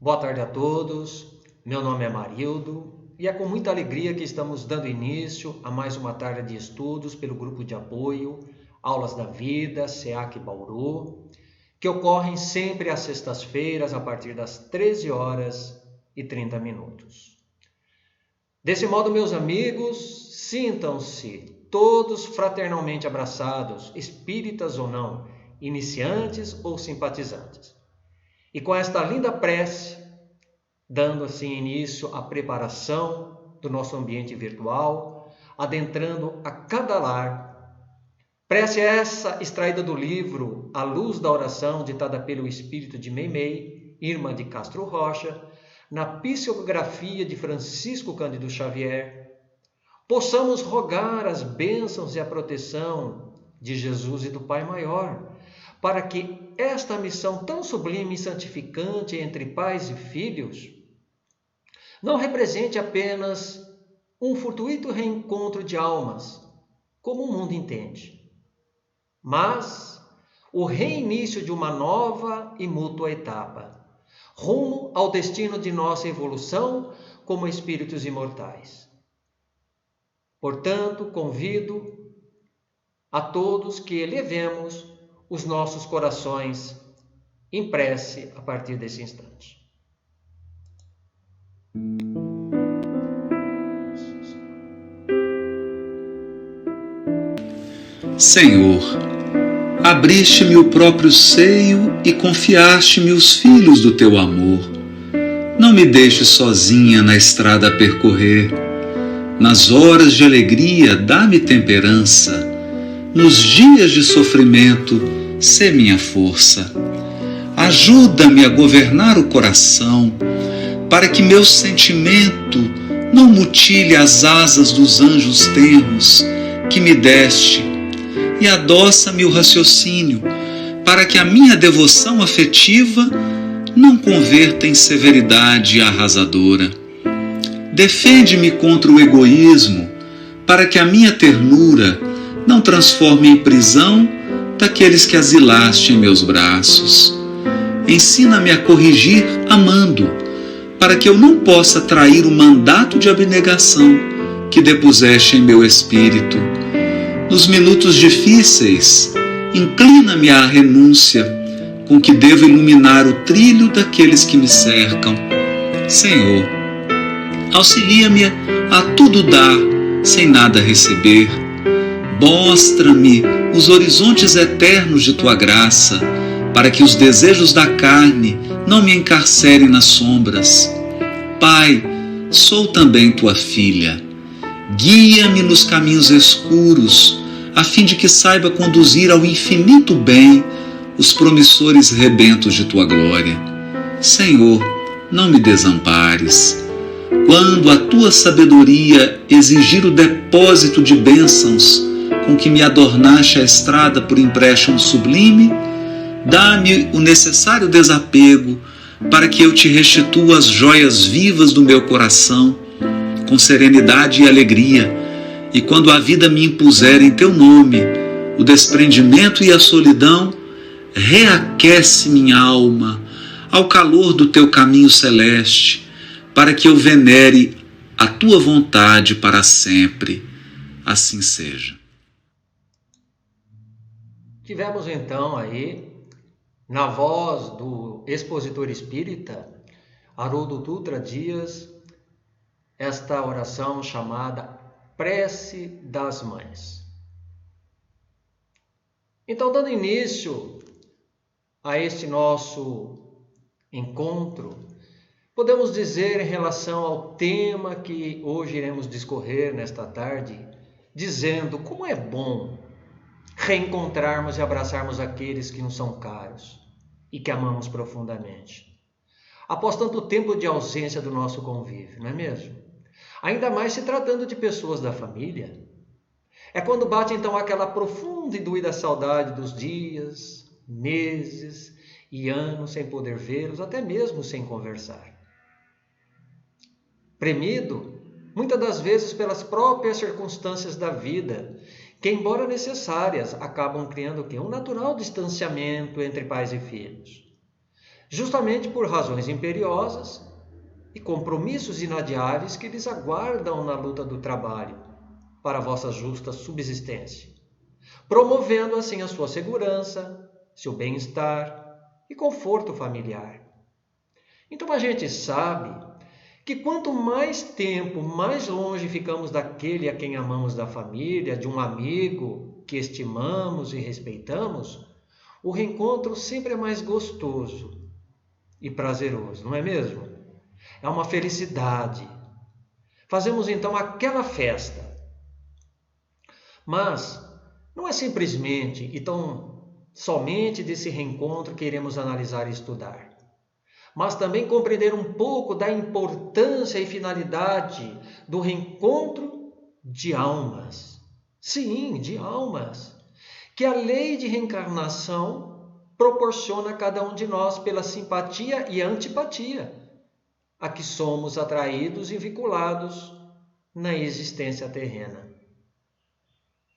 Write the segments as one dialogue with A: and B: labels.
A: Boa tarde a todos, meu nome é Marildo e é com muita alegria que estamos dando início a mais uma tarde de estudos pelo grupo de apoio Aulas da Vida, SEAC Bauru, que ocorrem sempre às sextas-feiras a partir das 13 horas e 30 minutos. Desse modo, meus amigos, sintam-se todos fraternalmente abraçados, espíritas ou não, iniciantes ou simpatizantes. E com esta linda prece, dando assim início à preparação do nosso ambiente virtual, adentrando a cada lar. Prece essa extraída do livro A Luz da Oração, ditada pelo espírito de Meimei, Irmã de Castro Rocha, na psicografia de Francisco Cândido Xavier, possamos rogar as bênçãos e a proteção de Jesus e do Pai Maior, para que esta missão tão sublime e santificante entre pais e filhos não represente apenas um fortuito reencontro de almas, como o mundo entende, mas o reinício de uma nova e mútua etapa, rumo ao destino de nossa evolução como espíritos imortais. Portanto, convido a todos que elevemos os nossos corações em prece a partir desse instante.
B: Senhor, abriste-me o próprio seio e confiaste-me os filhos do teu amor. Não me deixes sozinha na estrada a percorrer. Nas horas de alegria, dá-me temperança. Nos dias de sofrimento, sê minha força. Ajuda-me a governar o coração, para que meu sentimento não mutile as asas dos anjos tenros que me deste, e adoça-me o raciocínio, para que a minha devoção afetiva não converta em severidade arrasadora. Defende-me contra o egoísmo, para que a minha ternura não transforme em prisão daqueles que asilaste em meus braços. Ensina-me a corrigir amando, para que eu não possa trair o mandato de abnegação que depuseste em meu espírito. Nos minutos difíceis, inclina-me à renúncia, com que devo iluminar o trilho daqueles que me cercam. Senhor, auxilia-me a tudo dar, sem nada receber. Mostra-me os horizontes eternos de tua graça, para que os desejos da carne não me encarcerem nas sombras. Pai, sou também tua filha. Guia-me nos caminhos escuros, a fim de que saiba conduzir ao infinito bem os promissores rebentos de tua glória. Senhor, não me desampares. Quando a tua sabedoria exigir o depósito de bênçãos com que me adornaste a estrada por empréstimo sublime, dá-me o necessário desapego para que eu te restitua as joias vivas do meu coração, com serenidade e alegria, e quando a vida me impuser em teu nome o desprendimento e a solidão, reaquece minha alma ao calor do teu caminho celeste, para que eu venere a tua vontade para sempre. Assim seja.
A: Tivemos então aí, na voz do expositor espírita Haroldo Dutra Dias, esta oração chamada Prece das Mães. Então, dando início a este nosso encontro, podemos dizer em relação ao tema que hoje iremos discorrer nesta tarde, dizendo como é bom reencontrarmos e abraçarmos aqueles que nos são caros e que amamos profundamente, após tanto tempo de ausência do nosso convívio, não é mesmo? Ainda mais se tratando de pessoas da família. É quando bate então aquela profunda e doída saudade dos dias, meses e anos sem poder vê-los, até mesmo sem conversar. Premido, muitas das vezes pelas próprias circunstâncias da vida, que, embora necessárias, acabam criando um natural distanciamento entre pais e filhos. justamente por razões imperiosas e compromissos inadiáveis que lhes aguardam na luta do trabalho para a vossa justa subsistência, promovendo assim a sua segurança, seu bem-estar e conforto familiar. Então a gente sabe que quanto mais tempo, mais longe ficamos daquele a quem amamos da família, de um amigo que estimamos e respeitamos, o reencontro sempre é mais gostoso e prazeroso, não é mesmo? É uma felicidade. Fazemos então aquela festa. Mas não é simplesmente e tão somente desse reencontro que iremos analisar e estudar, mas também compreender um pouco da importância e finalidade do reencontro de almas. Sim, de almas, que a lei de reencarnação proporciona a cada um de nós pela simpatia e antipatia a que somos atraídos e vinculados na existência terrena.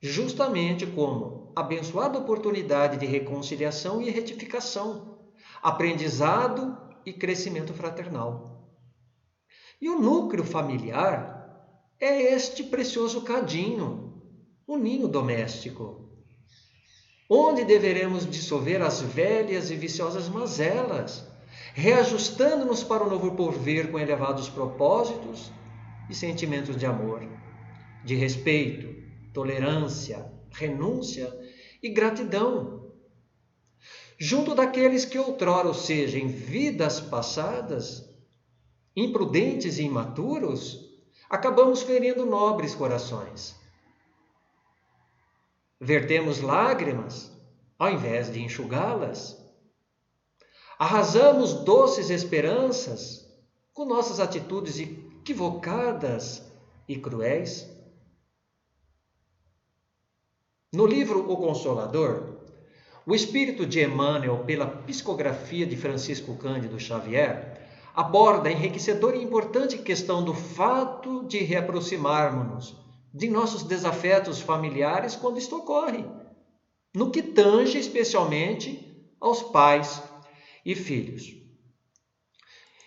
A: Justamente como abençoada oportunidade de reconciliação e retificação, aprendizado e crescimento fraternal. E o núcleo familiar é este precioso cadinho, o ninho doméstico, onde deveremos dissolver as velhas e viciosas mazelas, reajustando-nos para o novo porvir com elevados propósitos e sentimentos de amor, de respeito, tolerância, renúncia e gratidão, junto daqueles que outrora, ou seja, em vidas passadas, imprudentes e imaturos, acabamos ferindo nobres corações. Vertemos lágrimas ao invés de enxugá-las. Arrasamos doces esperanças com nossas atitudes equivocadas e cruéis. No livro O Consolador, o espírito de Emmanuel, pela psicografia de Francisco Cândido Xavier, aborda a enriquecedora e importante questão do fato de reaproximarmos-nos de nossos desafetos familiares quando isto ocorre, no que tange especialmente aos pais e filhos.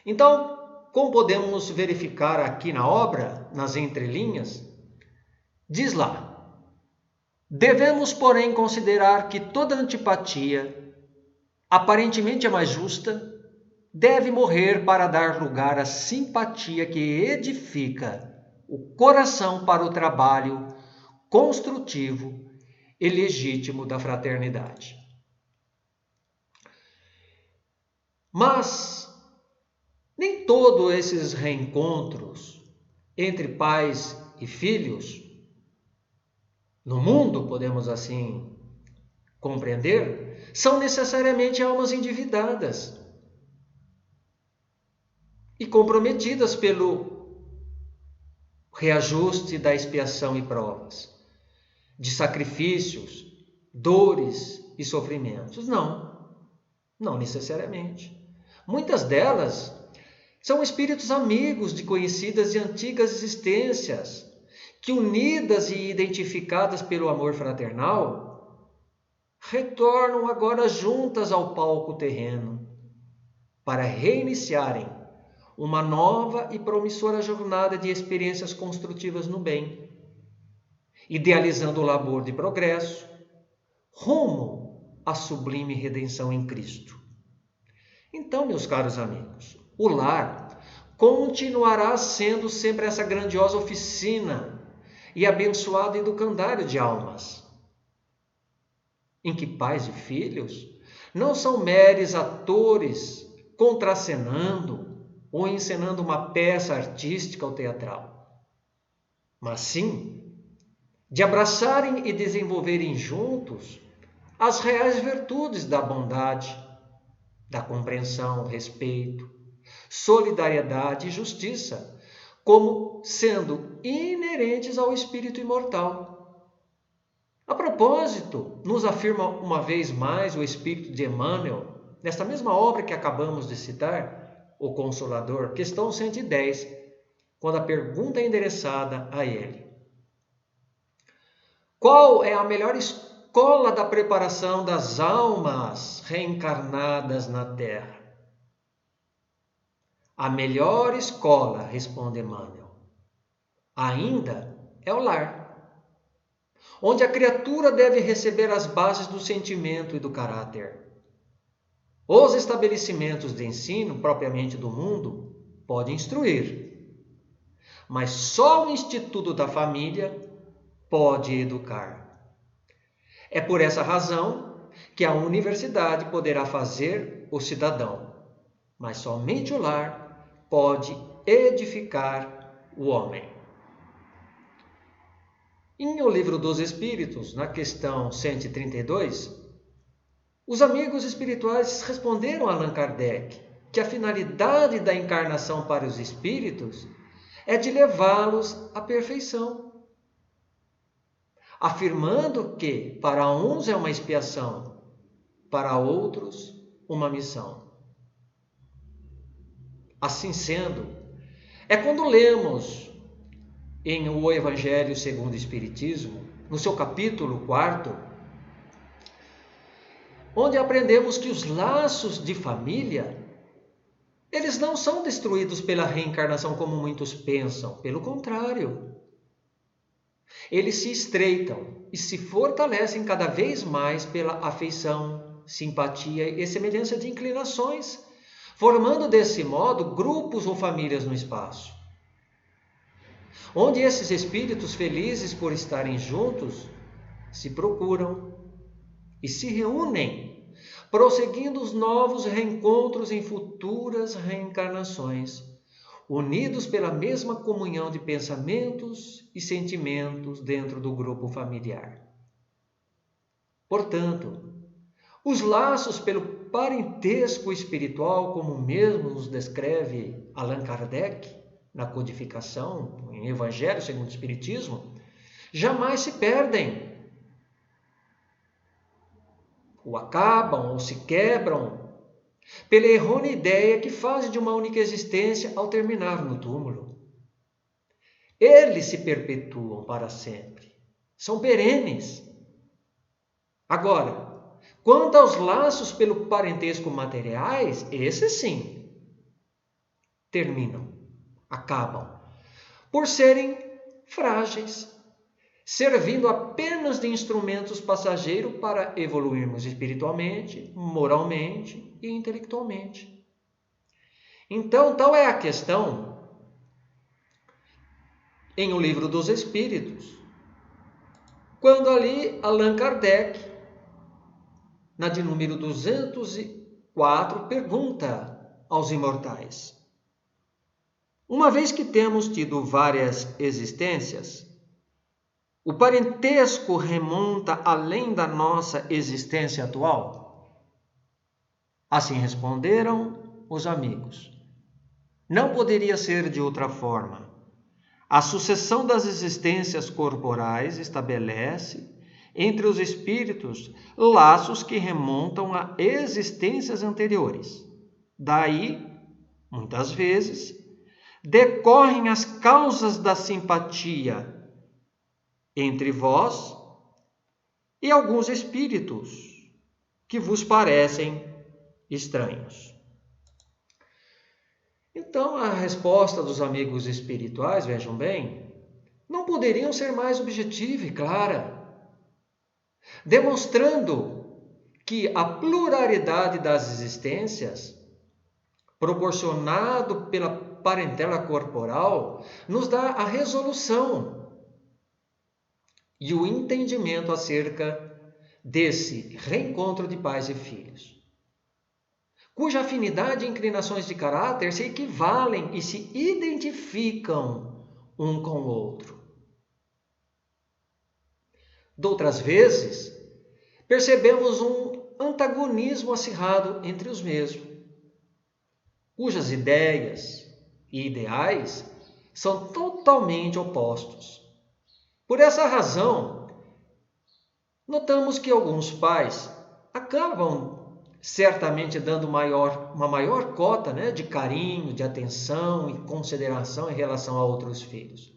A: Então, como podemos verificar aqui na obra, nas entrelinhas, diz lá: devemos, porém, considerar que toda antipatia, aparentemente a mais justa, deve morrer para dar lugar à simpatia que edifica o coração para o trabalho construtivo e legítimo da fraternidade. Mas nem todos esses reencontros entre pais e filhos no mundo, podemos assim compreender, são necessariamente almas endividadas e comprometidas pelo reajuste da expiação e provas, de sacrifícios, dores e sofrimentos. Não necessariamente. Muitas delas são espíritos amigos de conhecidas e antigas existências, que, unidas e identificadas pelo amor fraternal, retornam agora juntas ao palco terreno para reiniciarem uma nova e promissora jornada de experiências construtivas no bem, idealizando o labor de progresso rumo à sublime redenção em Cristo. Então, meus caros amigos, o lar continuará sendo sempre essa grandiosa oficina e abençoado educandário de almas, em que pais e filhos não são meros atores contracenando ou encenando uma peça artística ou teatral, mas sim de abraçarem e desenvolverem juntos as reais virtudes da bondade, da compreensão, respeito, solidariedade e justiça, como sendo inerentes ao espírito imortal. A propósito, nos afirma uma vez mais o espírito de Emmanuel, nesta mesma obra que acabamos de citar, O Consolador, questão 110, quando a pergunta é endereçada a ele: qual é a melhor escola da preparação das almas reencarnadas na Terra? A melhor escola, responde Emmanuel, ainda é o lar, onde a criatura deve receber as bases do sentimento e do caráter. Os estabelecimentos de ensino, propriamente do mundo, podem instruir, mas só o Instituto da Família pode educar. É por essa razão que a universidade poderá fazer o cidadão, mas somente o lar pode edificar o homem. Em O Livro dos Espíritos, na questão 132, os amigos espirituais responderam a Allan Kardec que a finalidade da encarnação para os espíritos é de levá-los à perfeição, afirmando que para uns é uma expiação, para outros uma missão. Assim sendo, é quando lemos em O Evangelho segundo o Espiritismo, no seu capítulo 4, onde aprendemos que os laços de família, eles não são destruídos pela reencarnação como muitos pensam. Pelo contrário, eles se estreitam e se fortalecem cada vez mais pela afeição, simpatia e semelhança de inclinações, formando desse modo grupos ou famílias no espaço, onde esses espíritos felizes por estarem juntos se procuram e se reúnem, prosseguindo os novos reencontros em futuras reencarnações, unidos pela mesma comunhão de pensamentos e sentimentos dentro do grupo familiar. Portanto, os laços pelo parentesco espiritual, como mesmo nos descreve Allan Kardec na codificação, em Evangelho segundo o Espiritismo, jamais se perdem, ou acabam, ou se quebram, pela errônea ideia que fazem de uma única existência ao terminar no túmulo. Eles se perpetuam para sempre, são perenes. Agora, quanto aos laços pelo parentesco materiais, esses sim, terminam, acabam, por serem frágeis, servindo apenas de instrumentos passageiros para evoluirmos espiritualmente, moralmente e intelectualmente. Então, tal é a questão em O Livro dos Espíritos, quando ali Allan Kardec, na de número 204, pergunta aos imortais: uma vez que temos tido várias existências, o parentesco remonta além da nossa existência atual? Assim responderam os amigos: não poderia ser de outra forma. A sucessão das existências corporais estabelece entre os espíritos laços que remontam a existências anteriores. Daí, muitas vezes, decorrem as causas da simpatia entre vós e alguns espíritos que vos parecem estranhos. Então, a resposta dos amigos espirituais, vejam bem, não poderiam ser mais objetiva e clara, demonstrando que a pluralidade das existências, proporcionado pela parentela corporal, nos dá a resolução e o entendimento acerca desse reencontro de pais e filhos, cuja afinidade e inclinações de caráter se equivalem e se identificam um com o outro. Doutras vezes, percebemos um antagonismo acirrado entre os mesmos, cujas ideias e ideais são totalmente opostos. Por essa razão, notamos que alguns pais acabam certamente dando uma maior cota, de carinho, de atenção e consideração em relação a outros filhos.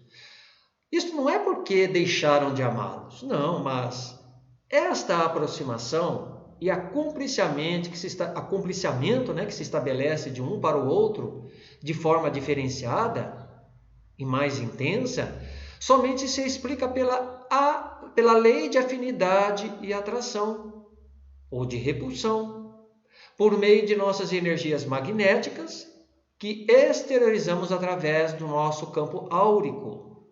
A: Isso não é porque deixaram de amá-los, não, mas esta aproximação e acompliciamento, né, que se estabelece de um para o outro de forma diferenciada e mais intensa, somente se explica pela lei de afinidade e atração, ou de repulsão, por meio de nossas energias magnéticas que exteriorizamos através do nosso campo áurico,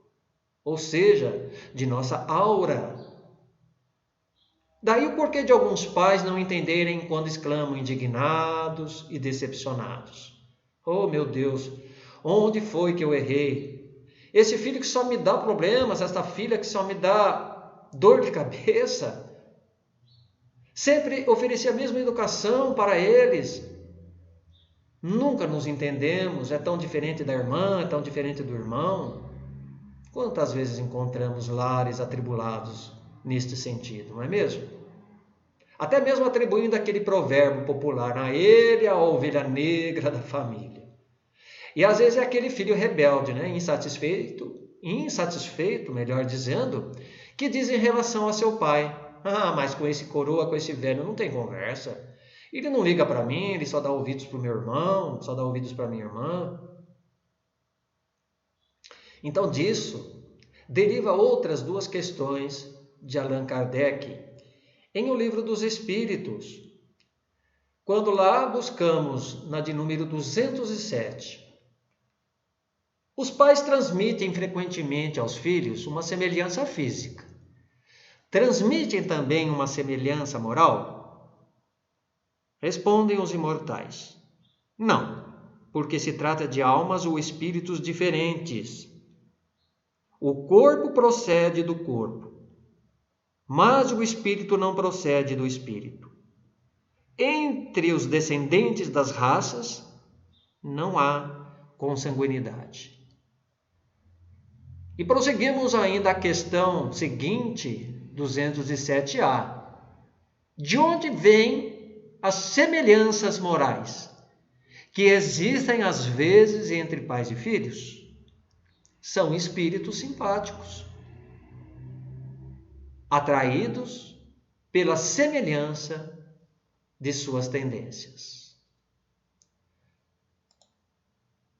A: ou seja, de nossa aura. Daí o porquê de alguns pais não entenderem quando exclamam indignados e decepcionados. Oh, meu Deus, onde foi que eu errei? Esse filho que só me dá problemas, esta filha que só me dá dor de cabeça. Sempre ofereci a mesma educação para eles. Nunca nos entendemos, é tão diferente da irmã, é tão diferente do irmão. Quantas vezes encontramos lares atribulados neste sentido, não é mesmo? Até mesmo atribuindo aquele provérbio popular, a ele a ovelha negra da família. E às vezes é aquele filho rebelde, né? insatisfeito, melhor dizendo, que diz em relação a seu pai: ah, mas com esse coroa, com esse velho, não tem conversa. Ele não liga para mim, ele só dá ouvidos para o meu irmão, só dá ouvidos para minha irmã. Então disso deriva outras duas questões de Allan Kardec em O Livro dos Espíritos. Quando lá buscamos na de número 207, os pais transmitem frequentemente aos filhos uma semelhança física. Transmitem também uma semelhança moral? Respondem os imortais: não, porque se trata de almas ou espíritos diferentes. O corpo procede do corpo, mas o espírito não procede do espírito. Entre os descendentes das raças não há consanguinidade. E prosseguimos ainda a questão seguinte, 207A. De onde vêm as semelhanças morais que existem às vezes entre pais e filhos? São espíritos simpáticos, atraídos pela semelhança de suas tendências.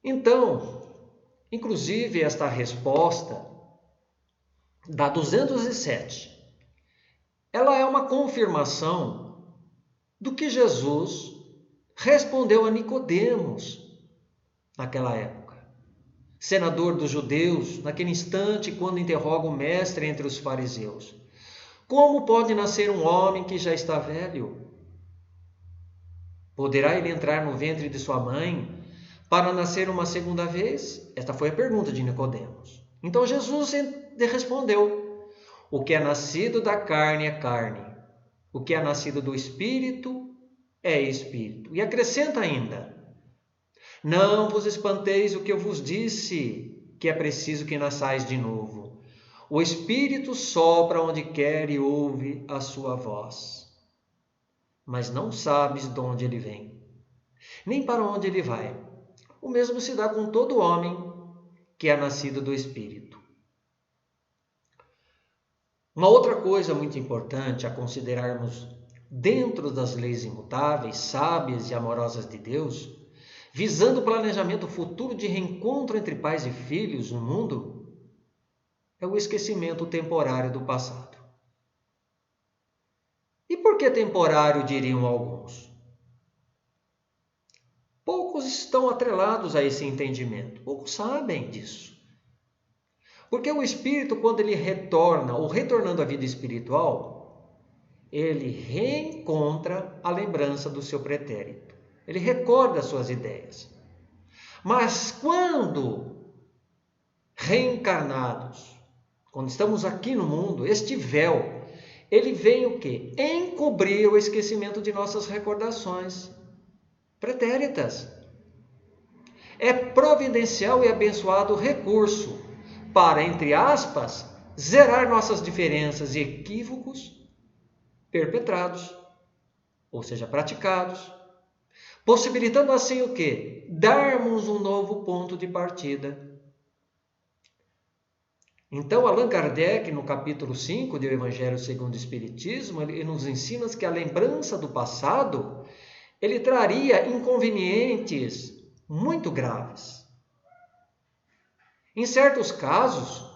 A: Então, inclusive esta resposta da 207, ela é uma confirmação do que Jesus respondeu a Nicodemos naquela época. Senador dos judeus, naquele instante quando interroga o mestre entre os fariseus: como pode nascer um homem que já está velho? Poderá ele entrar no ventre de sua mãe para nascer uma segunda vez? Esta foi a pergunta de Nicodemos. Então Jesus respondeu: o que é nascido da carne é carne, o que é nascido do espírito é espírito. E acrescenta ainda: não vos espanteis o que eu vos disse, que é preciso que nasçais de novo. O espírito sopra onde quer e ouve a sua voz, mas não sabes de onde ele vem, nem para onde ele vai. O mesmo se dá com todo homem que é nascido do espírito. Uma outra coisa muito importante a considerarmos dentro das leis imutáveis, sábias e amorosas de Deus, visando o planejamento futuro de reencontro entre pais e filhos no mundo, é o esquecimento temporário do passado. E por que temporário, diriam alguns? Poucos estão atrelados a esse entendimento, poucos sabem disso. Porque o espírito, quando ele retorna, ou retornando à vida espiritual, ele reencontra a lembrança do seu pretérito. Ele recorda as suas ideias. Mas quando reencarnados, quando estamos aqui no mundo, este véu, ele vem o quê? Encobrir o esquecimento de nossas recordações pretéritas. É providencial e abençoado recurso para, entre aspas, zerar nossas diferenças e equívocos perpetrados, ou seja, praticados, possibilitando assim o quê? Darmos um novo ponto de partida. Então, Allan Kardec, no capítulo 5 do Evangelho segundo o Espiritismo, ele nos ensina que a lembrança do passado, ele traria inconvenientes muito graves. Em certos casos,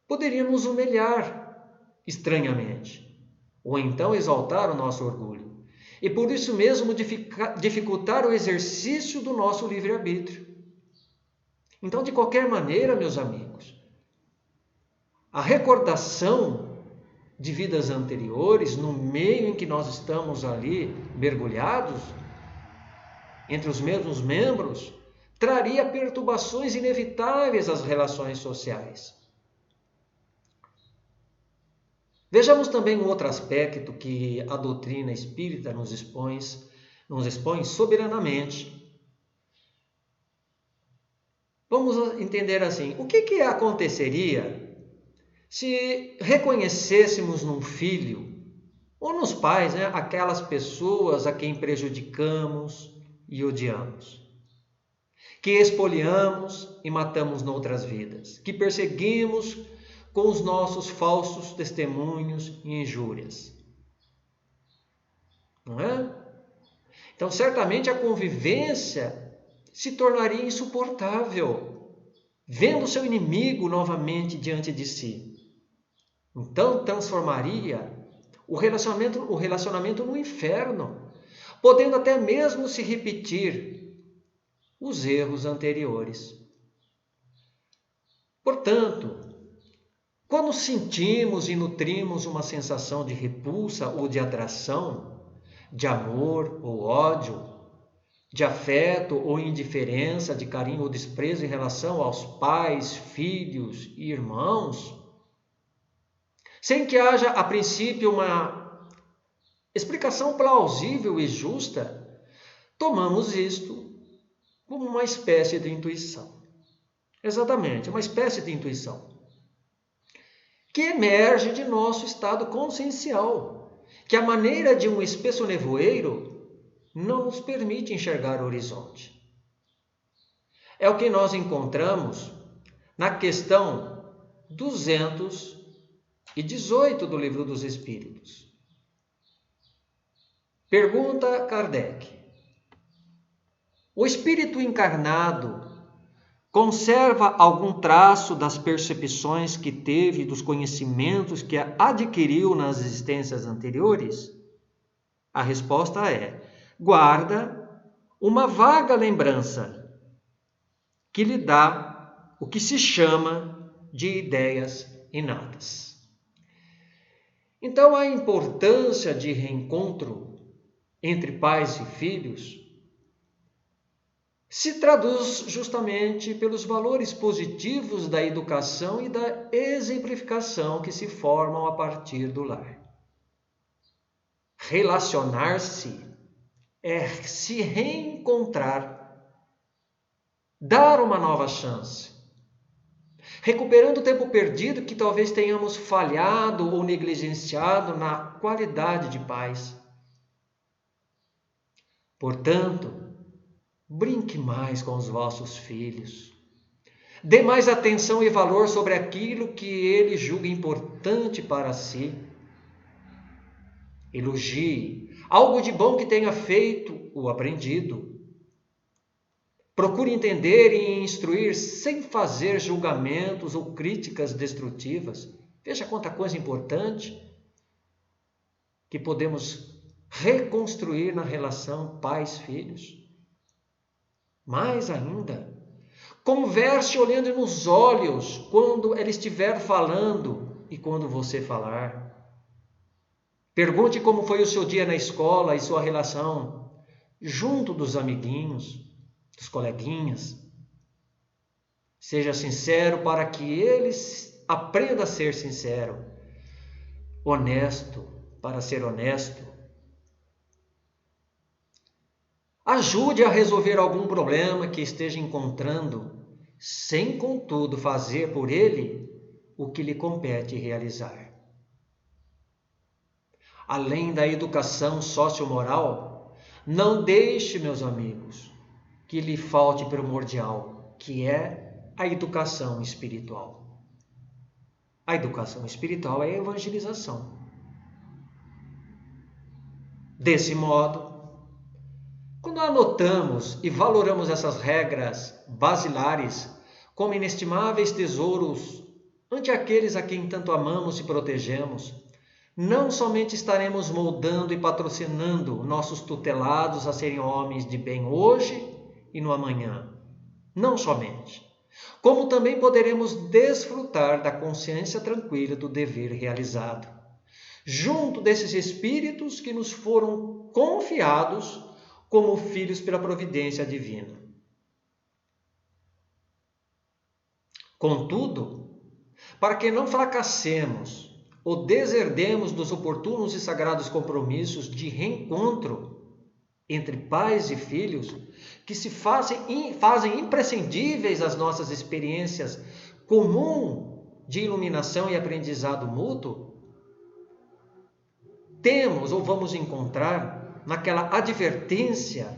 A: poderia nos humilhar estranhamente, ou então exaltar o nosso orgulho, e por isso mesmo dificultar o exercício do nosso livre-arbítrio. Então, de qualquer maneira, meus amigos, a recordação de vidas anteriores, no meio em que nós estamos ali mergulhados, entre os mesmos membros, traria perturbações inevitáveis às relações sociais. Vejamos também um outro aspecto que a doutrina espírita nos expõe soberanamente. Vamos entender assim, o que aconteceria se reconhecêssemos num filho ou nos pais, aquelas pessoas a quem prejudicamos e odiamos, que expoliamos e matamos noutras vidas, que perseguimos com os nossos falsos testemunhos e injúrias. Não é? Então, certamente a convivência se tornaria insuportável, vendo seu inimigo novamente diante de si. Então, transformaria o relacionamento no inferno, podendo até mesmo se repetir os erros anteriores. Portanto, quando sentimos e nutrimos uma sensação de repulsa ou de atração, de amor ou ódio, de afeto ou indiferença, de carinho ou desprezo em relação aos pais, filhos e irmãos, sem que haja, a princípio, uma explicação plausível e justa, tomamos isto como uma espécie de intuição. Exatamente, uma espécie de intuição que emerge de nosso estado consciencial, que a maneira de um espesso nevoeiro não nos permite enxergar o horizonte. É o que nós encontramos na questão 218 do Livro dos Espíritos. Pergunta Kardec: o espírito encarnado conserva algum traço das percepções que teve, dos conhecimentos que adquiriu nas existências anteriores? A resposta é: guarda uma vaga lembrança que lhe dá o que se chama de ideias inatas. Então, a importância de reencontro entre pais e filhos se traduz justamente pelos valores positivos da educação e da exemplificação que se formam a partir do lar. Relacionar-se é se reencontrar, dar uma nova chance, recuperando o tempo perdido que talvez tenhamos falhado ou negligenciado na qualidade de pais. Portanto, brinque mais com os vossos filhos. Dê mais atenção e valor sobre aquilo que ele julga importante para si. Elogie algo de bom que tenha feito ou aprendido. Procure entender e instruir sem fazer julgamentos ou críticas destrutivas. Veja quanta coisa importante que podemos reconstruir na relação pais-filhos. Mais ainda, converse olhando nos olhos quando ela estiver falando e quando você falar. Pergunte como foi o seu dia na escola e sua relação junto dos amiguinhos, dos coleguinhas. Seja sincero para que eles aprendam a ser sincero, honesto para ser honesto. Ajude a resolver algum problema que esteja encontrando, sem, contudo, fazer por ele o que lhe compete realizar. Além da educação sociomoral, não deixe, meus amigos, que lhe falte primordial, que é a educação espiritual. A educação espiritual é a evangelização. Desse modo, quando anotamos e valoramos essas regras basilares como inestimáveis tesouros ante aqueles a quem tanto amamos e protegemos, não somente estaremos moldando e patrocinando nossos tutelados a serem homens de bem hoje e no amanhã, não somente, como também poderemos desfrutar da consciência tranquila do dever realizado, junto desses espíritos que nos foram confiados como filhos pela providência divina. Contudo, para que não fracassemos ou deserdemos dos oportunos e sagrados compromissos de reencontro entre pais e filhos, que se fazem imprescindíveis às nossas experiências comum de iluminação e aprendizado mútuo, temos ou vamos encontrar naquela advertência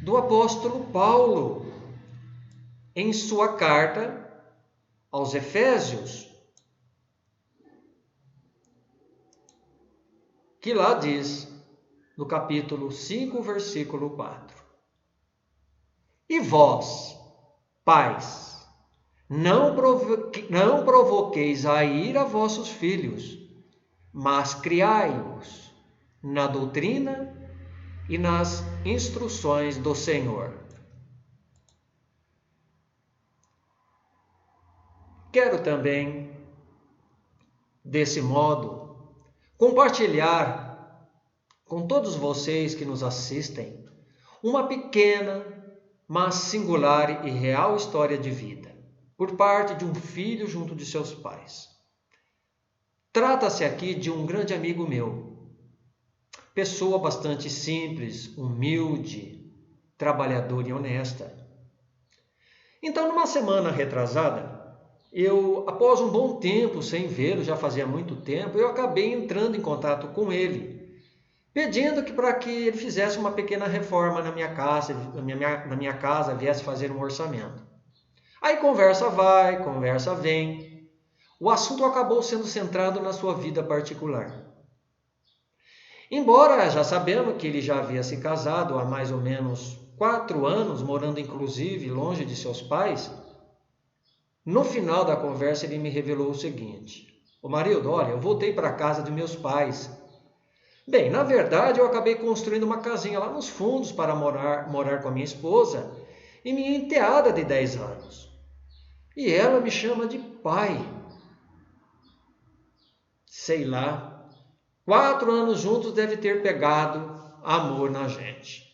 A: do apóstolo Paulo em sua carta aos Efésios, que lá diz, no capítulo 5, versículo 4: E vós, pais, não provoqueis a ira vossos filhos, mas criai-os na doutrina e nas instruções do Senhor. Quero também, desse modo, compartilhar com todos vocês que nos assistem uma pequena, mas singular e real história de vida, por parte de um filho junto de seus pais. Trata-se aqui de um grande amigo meu, pessoa bastante simples, humilde, trabalhadora e honesta. Então, numa semana retrasada, após um bom tempo sem vê-lo, já fazia muito tempo, eu acabei entrando em contato com ele, pedindo para que ele fizesse uma pequena reforma na minha casa, viesse fazer um orçamento. Aí conversa vai, conversa vem. O assunto acabou sendo centrado na sua vida particular. Embora já sabemos que ele já havia se casado há mais ou menos 4 anos, morando inclusive longe de seus pais, no final da conversa ele me revelou o seguinte: Ô Marildo, olha, eu voltei para a casa dos meus pais. Bem, na verdade eu acabei construindo uma casinha lá nos fundos para morar com a minha esposa e minha enteada de 10 anos. E ela me chama de pai. Sei lá, 4 anos juntos deve ter pegado amor na gente.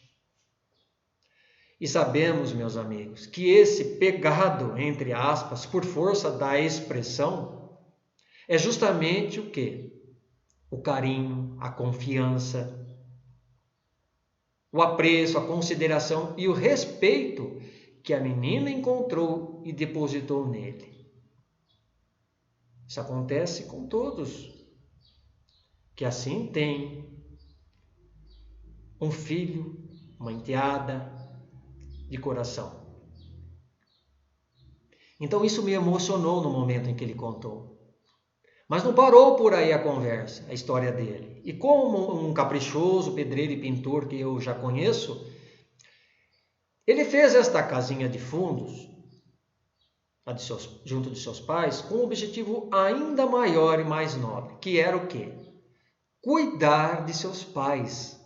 A: E sabemos, meus amigos, que esse pegado, entre aspas, por força da expressão, é justamente o quê? O carinho, a confiança, o apreço, a consideração e o respeito que a menina encontrou e depositou nele. Isso acontece com todos que assim têm um filho, uma enteada de coração. Então isso me emocionou no momento em que ele contou. Mas não parou por aí a conversa, a história dele. E como um caprichoso pedreiro e pintor que eu já conheço, ele fez esta casinha de fundos junto de seus pais com um objetivo ainda maior e mais nobre, que era o quê? Cuidar de seus pais.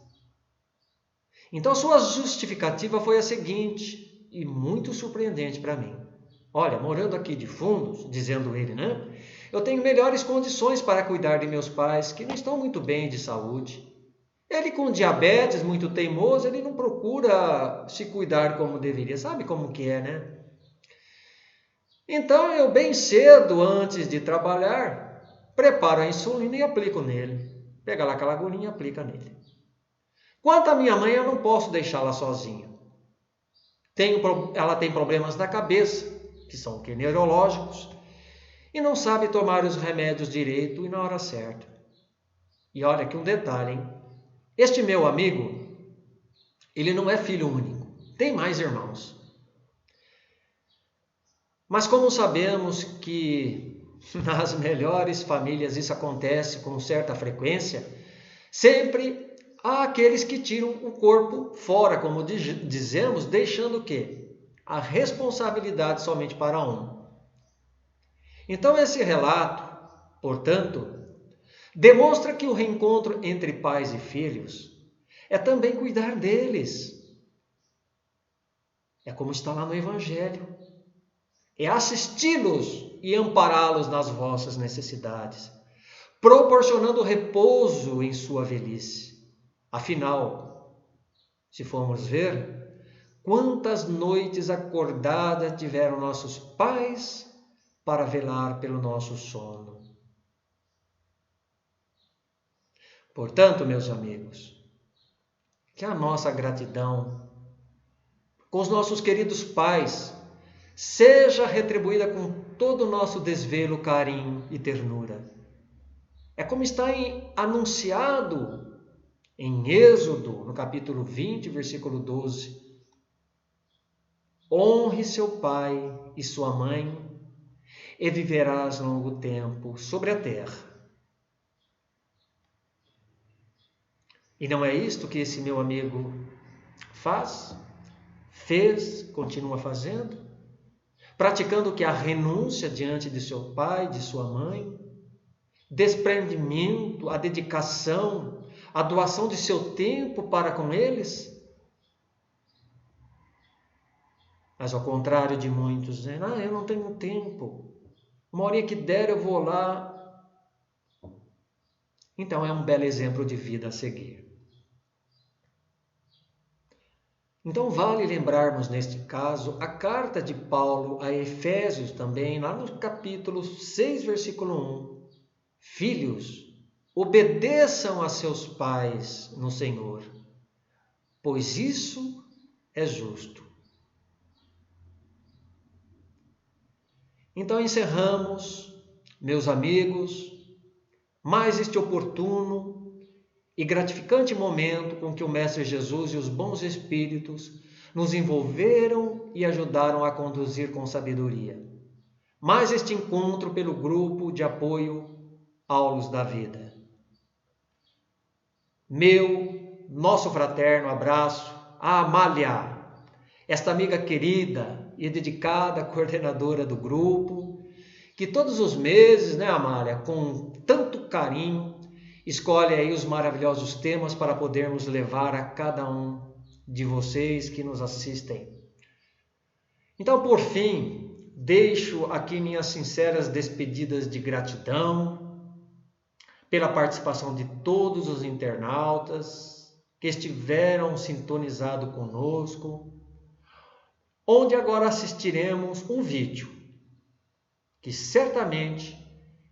A: Então sua justificativa foi a seguinte, e muito surpreendente para mim. Olha, morando aqui de fundos, dizendo ele, né? Eu tenho melhores condições para cuidar de meus pais, que não estão muito bem de saúde. Ele com diabetes, muito teimoso, ele não procura se cuidar como deveria. Sabe como que é, né? Então eu bem cedo, antes de trabalhar, preparo a insulina e aplico nele. Pega lá aquela agulhinha e aplica nele. Quanto à minha mãe, eu não posso deixá-la sozinha. Ela tem problemas na cabeça, que são neurológicos, e não sabe tomar os remédios direito e na hora certa. E olha aqui um detalhe, hein? Este meu amigo, ele não é filho único, tem mais irmãos. Mas como sabemos que nas melhores famílias isso acontece com certa frequência, sempre há aqueles que tiram o corpo fora, como dizemos, deixando o quê? A responsabilidade somente para um. Então esse relato, portanto, demonstra que o reencontro entre pais e filhos é também cuidar deles. É como está lá no Evangelho. É assisti-los e ampará-los nas vossas necessidades, proporcionando repouso em sua velhice. Afinal, se formos ver, quantas noites acordadas tiveram nossos pais para velar pelo nosso sono. Portanto, meus amigos, que a nossa gratidão com os nossos queridos pais seja retribuída com todo o nosso desvelo, carinho e ternura. É como está anunciado em Êxodo, no capítulo 20, versículo 12. Honre seu pai e sua mãe, e viverás longo tempo sobre a terra. E não é isto que esse meu amigo fez, continua fazendo? Praticando que a renúncia diante de seu pai, de sua mãe, desprendimento, a dedicação, a doação de seu tempo para com eles? Mas ao contrário de muitos, dizendo, eu não tenho tempo, uma horinha que der eu vou lá. Então é um belo exemplo de vida a seguir. Então vale lembrarmos neste caso a carta de Paulo a Efésios também, lá no capítulo 6, versículo 1. Filhos, obedeçam a seus pais no Senhor, pois isso é justo. Então encerramos, meus amigos, mais este oportuno e gratificante momento com que o Mestre Jesus e os bons Espíritos nos envolveram e ajudaram a conduzir com sabedoria. Mais este encontro pelo grupo de apoio Aulas da Vida. Nosso fraterno abraço à Amália, esta amiga querida e dedicada coordenadora do grupo, que todos os meses, Amália, com tanto carinho, escolhe aí os maravilhosos temas para podermos levar a cada um de vocês que nos assistem. Então, por fim, deixo aqui minhas sinceras despedidas de gratidão pela participação de todos os internautas que estiveram sintonizados conosco, onde agora assistiremos um vídeo que certamente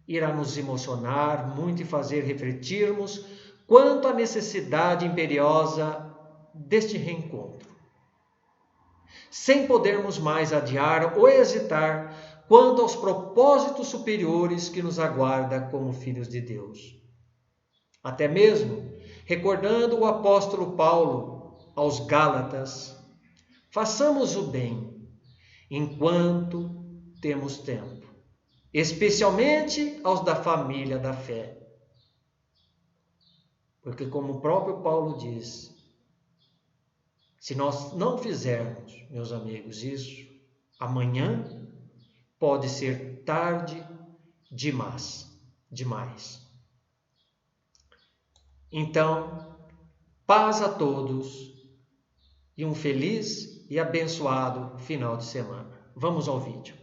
A: irá nos emocionar muito e fazer refletirmos quanto à necessidade imperiosa deste reencontro, sem podermos mais adiar ou hesitar quanto aos propósitos superiores que nos aguarda como filhos de Deus. Até mesmo recordando o apóstolo Paulo aos Gálatas, façamos o bem enquanto temos tempo, especialmente aos da família da fé. Porque como o próprio Paulo diz, se nós não fizermos, meus amigos, isso, amanhã pode ser tarde demais. Então, paz a todos e um feliz e abençoado final de semana. Vamos ao vídeo.